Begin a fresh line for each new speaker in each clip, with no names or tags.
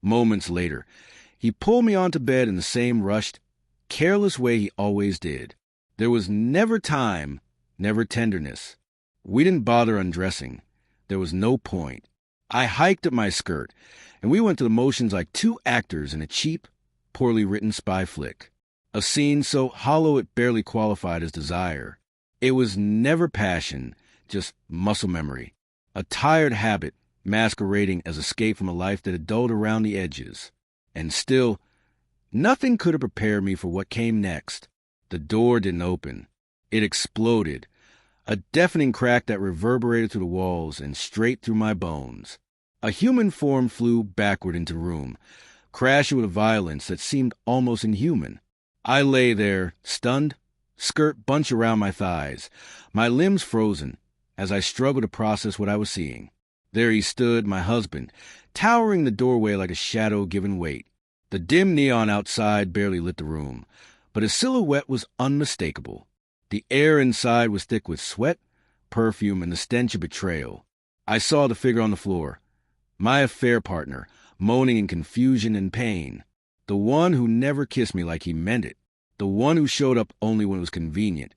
Moments later, he pulled me onto bed in the same rushed, careless way he always did. There was never time, never tenderness. We didn't bother undressing. There was no point. I hiked up my skirt, and we went through the motions like two actors in a cheap, poorly written spy flick. A scene so hollow it barely qualified as desire. It was never passion, just muscle memory. A tired habit masquerading as escape from a life that had dulled around the edges. And still, nothing could have prepared me for what came next. The door didn't open. It exploded. A deafening crack that reverberated through the walls and straight through my bones. A human form flew backward into the room, crashing with a violence that seemed almost inhuman. I lay there, stunned, skirt bunched around my thighs, my limbs frozen, as I struggled to process what I was seeing. There he stood, my husband, towering in the doorway like a shadow given weight. The dim neon outside barely lit the room, but his silhouette was unmistakable. The air inside was thick with sweat, perfume, and the stench of betrayal. I saw the figure on the floor, my affair partner, moaning in confusion and pain. The one who never kissed me like he meant it. The one who showed up only when it was convenient.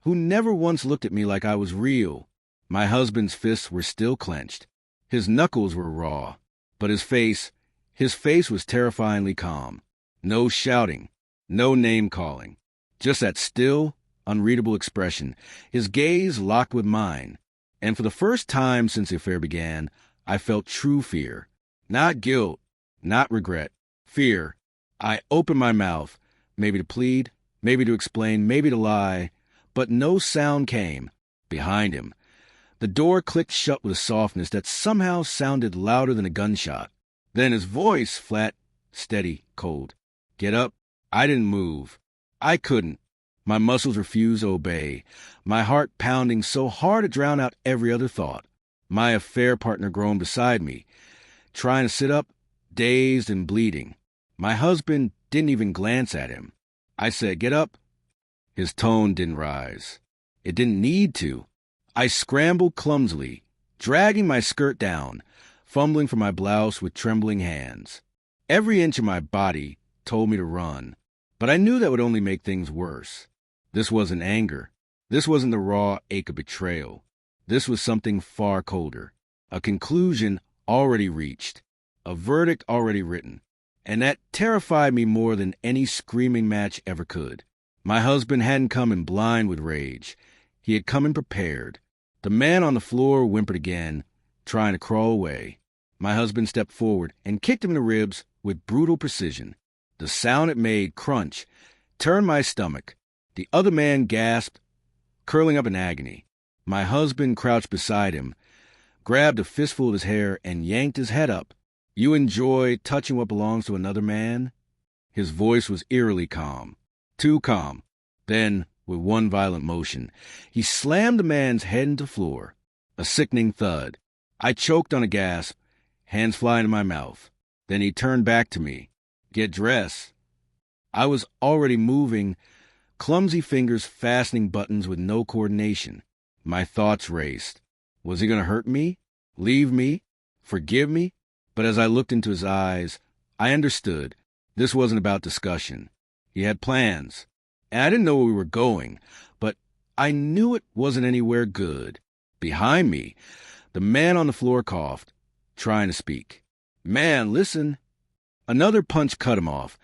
Who never once looked at me like I was real. My husband's fists were still clenched. His knuckles were raw. But his face was terrifyingly calm. No shouting, no name-calling. Just that still, unreadable expression, his gaze locked with mine. And for the first time since the affair began, I felt true fear. Not guilt, not regret. Fear. I opened my mouth, maybe to plead, maybe to explain, maybe to lie, but no sound came. Behind him, the door clicked shut with a softness that somehow sounded louder than a gunshot. Then his voice, flat, steady, cold. Get up. I didn't move. I couldn't. My muscles refused to obey, my heart pounding so hard it drowned out every other thought. My affair partner groaned beside me, trying to sit up, dazed and bleeding. My husband didn't even glance at him. I said, get up. His tone didn't rise. It didn't need to. I scrambled clumsily, dragging my skirt down, fumbling for my blouse with trembling hands. Every inch of my body told me to run, but I knew that would only make things worse. This wasn't anger. This wasn't the raw ache of betrayal. This was something far colder, a conclusion already reached, a verdict already written. And that terrified me more than any screaming match ever could. My husband hadn't come in blind with rage. He had come in prepared. The man on the floor whimpered again, trying to crawl away. My husband stepped forward and kicked him in the ribs with brutal precision. The sound it made, crunch, turned my stomach. The other man gasped, curling up in agony. My husband crouched beside him, grabbed a fistful of his hair, and yanked his head up. You enjoy touching what belongs to another man? His voice was eerily calm, too calm. Then, with one violent motion, he slammed the man's head into the floor. A sickening thud. I choked on a gasp, hands flying in my mouth. Then he turned back to me. Get dressed. I was already moving, clumsy fingers fastening buttons with no coordination. My thoughts raced. Was he going to hurt me? Leave me? Forgive me? But as I looked into his eyes, I understood. This wasn't about discussion. He had plans. And I didn't know where we were going, but I knew it wasn't anywhere good. Behind me, the man on the floor coughed, trying to speak. Man, listen. Another punch cut him off,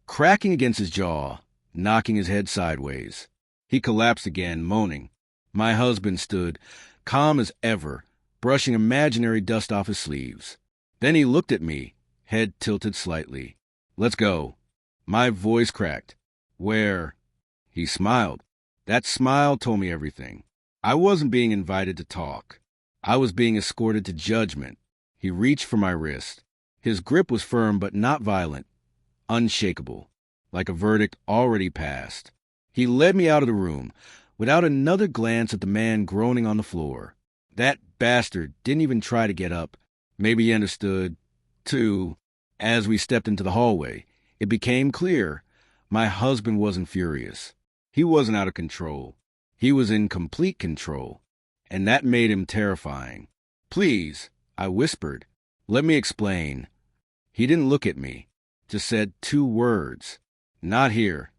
cracking against his jaw, knocking his head sideways. He collapsed again, moaning. My husband stood, calm as ever, brushing imaginary dust off his sleeves. Then he looked at me, head tilted slightly. Let's go. My voice cracked. Where? He smiled. That smile told me everything. I wasn't being invited to talk. I was being escorted to judgment. He reached for my wrist. His grip was firm but not violent, unshakable, like a verdict already passed. He led me out of the room, without another glance at the man groaning on the floor. That bastard didn't even try to get up. Maybe he understood, too. As we stepped into the hallway, it became clear my husband wasn't furious. He wasn't out of control. He was in complete control, and that made him terrifying. Please, I whispered, let me explain. He didn't look at me, just said 2 words. Not here.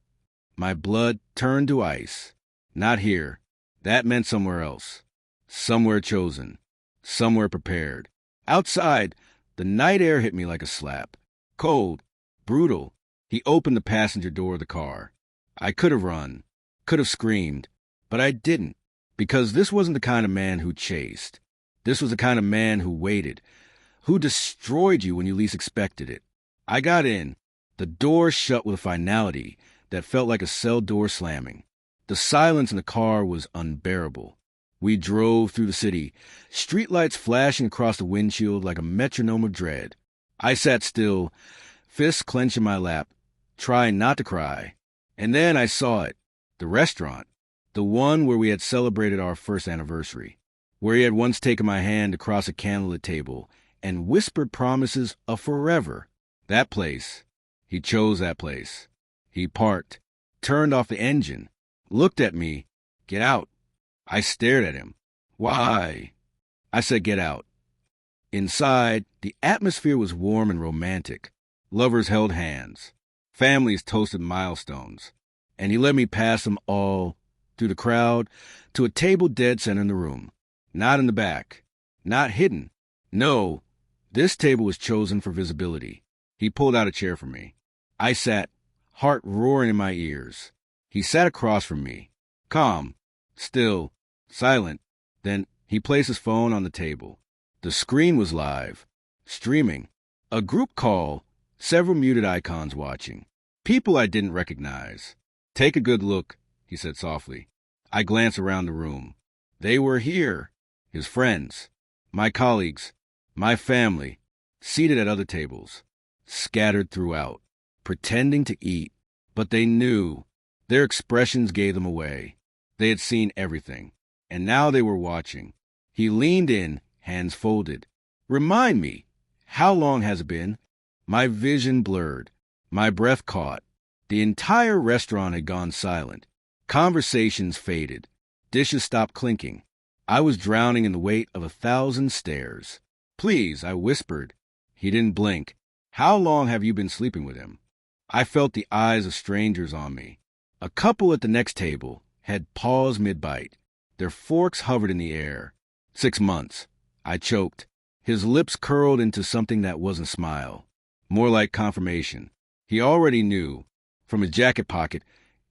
My blood turned to ice. Not here. That meant somewhere else. Somewhere chosen. Somewhere prepared. Outside, the night air hit me like a slap. Cold. Brutal. He opened the passenger door of the car. I could have run. Could have screamed. But I didn't. Because this wasn't the kind of man who chased. This was the kind of man who waited. Who destroyed you when you least expected it. I got in. The door shut with a finality that felt like a cell door slamming. The silence in the car was unbearable. We drove through the city, streetlights flashing across the windshield like a metronome of dread. I sat still, fists clenched in my lap, trying not to cry. And then I saw it. The restaurant. The one where we had celebrated our first anniversary. Where he had once taken my hand across a candlelit table and whispered promises of forever. That place. He chose that place. He parked, turned off the engine, looked at me. Get out. I stared at him. Why? I said get out. Inside, the atmosphere was warm and romantic. Lovers held hands. Families toasted milestones. And he led me past them all, through the crowd, to a table dead center in the room. Not in the back. Not hidden. No, this table was chosen for visibility. He pulled out a chair for me. I sat, heart roaring in my ears. He sat across from me, calm, still, silent. Then he placed his phone on the table. The screen was live, streaming. A group call, several muted icons watching. People I didn't recognize. Take a good look, he said softly. I glanced around the room. They were here, his friends, my colleagues, my family, seated at other tables, scattered throughout, pretending to eat. But they knew. Their expressions gave them away. They had seen everything, and now they were watching. He leaned in, hands folded. Remind me, how long has it been? My vision blurred, my breath caught. The entire restaurant had gone silent. Conversations faded. Dishes stopped clinking. I was drowning in the weight of 1,000 stares. Please, I whispered. He didn't blink. How long have you been sleeping with him? I felt the eyes of strangers on me. A couple at the next table had paused mid-bite. Their forks hovered in the air. 6 months. I choked. His lips curled into something that wasn't a smile. More like confirmation. He already knew. From his jacket pocket,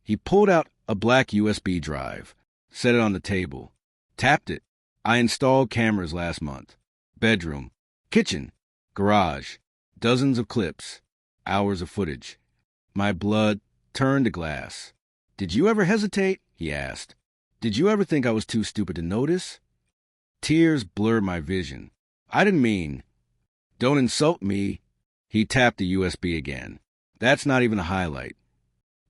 he pulled out a black USB drive, set it on the table, tapped it. I installed cameras last month. Bedroom, kitchen, garage, dozens of clips, hours of footage. My blood turned to glass. Did you ever hesitate? He asked. Did you ever think I was too stupid to notice? Tears blurred my vision. I didn't mean. Don't insult me. He tapped the USB again. That's not even a highlight.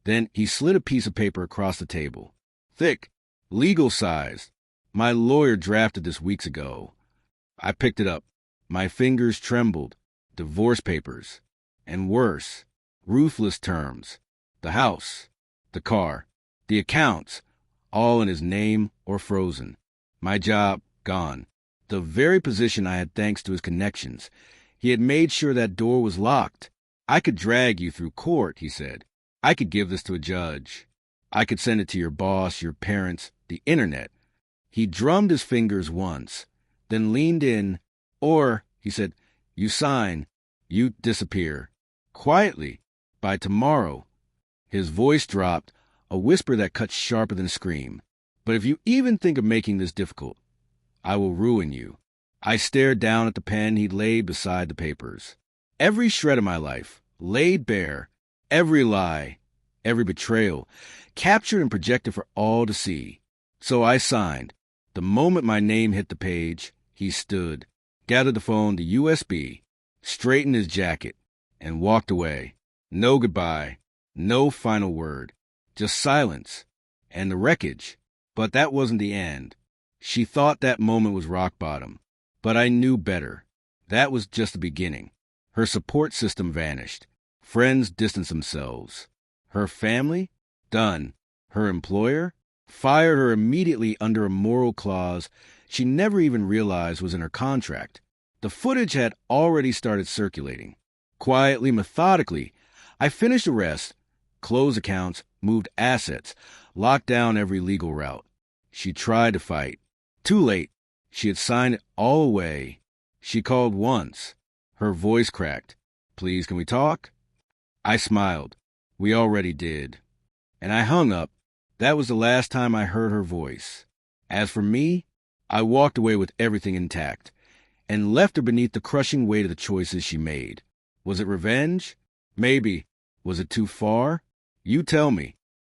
Then he slid a piece of paper across the table. Thick, legal sized. My lawyer drafted this weeks ago. I picked it up. My fingers trembled. Divorce papers. And worse, ruthless terms. The house, the car, the accounts, all in his name or frozen. My job, gone. The very position I had thanks to his connections. He had made sure that door was locked. I could drag you through court, he said. I could give this to a judge. I could send it to your boss, your parents, the internet. He drummed his fingers once, then leaned in. Or, he said, you sign, you disappear. Quietly, by tomorrow. His voice dropped, a whisper that cut sharper than a scream. But if you even think of making this difficult, I will ruin you. I stared down at the pen he'd laid beside the papers. Every shred of my life, laid bare, every lie, every betrayal, captured and projected for all to see. So I signed. The moment my name hit the page, he stood, gathered the phone, the USB, straightened his jacket, and walked away. No goodbye, no final word, just silence, and the wreckage. But that wasn't the end. She thought that moment was rock bottom, but I knew better. That was just the beginning. Her support system vanished. Friends distanced themselves. Her family? Done. Her employer? Fired her immediately under a moral clause she never even realized was in her contract. The footage had already started circulating. Quietly, methodically, I finished arrests, closed accounts, moved assets, locked down every legal route. She tried to fight. Too late. She had signed it all away. She called once. Her voice cracked. "Please, can we talk?" I smiled. We already did. And I hung up. That was the last time I heard her voice. As for me, I walked away with everything intact and left her beneath the crushing weight of the choices she made. Was it revenge? Maybe. Was it too far? You tell me.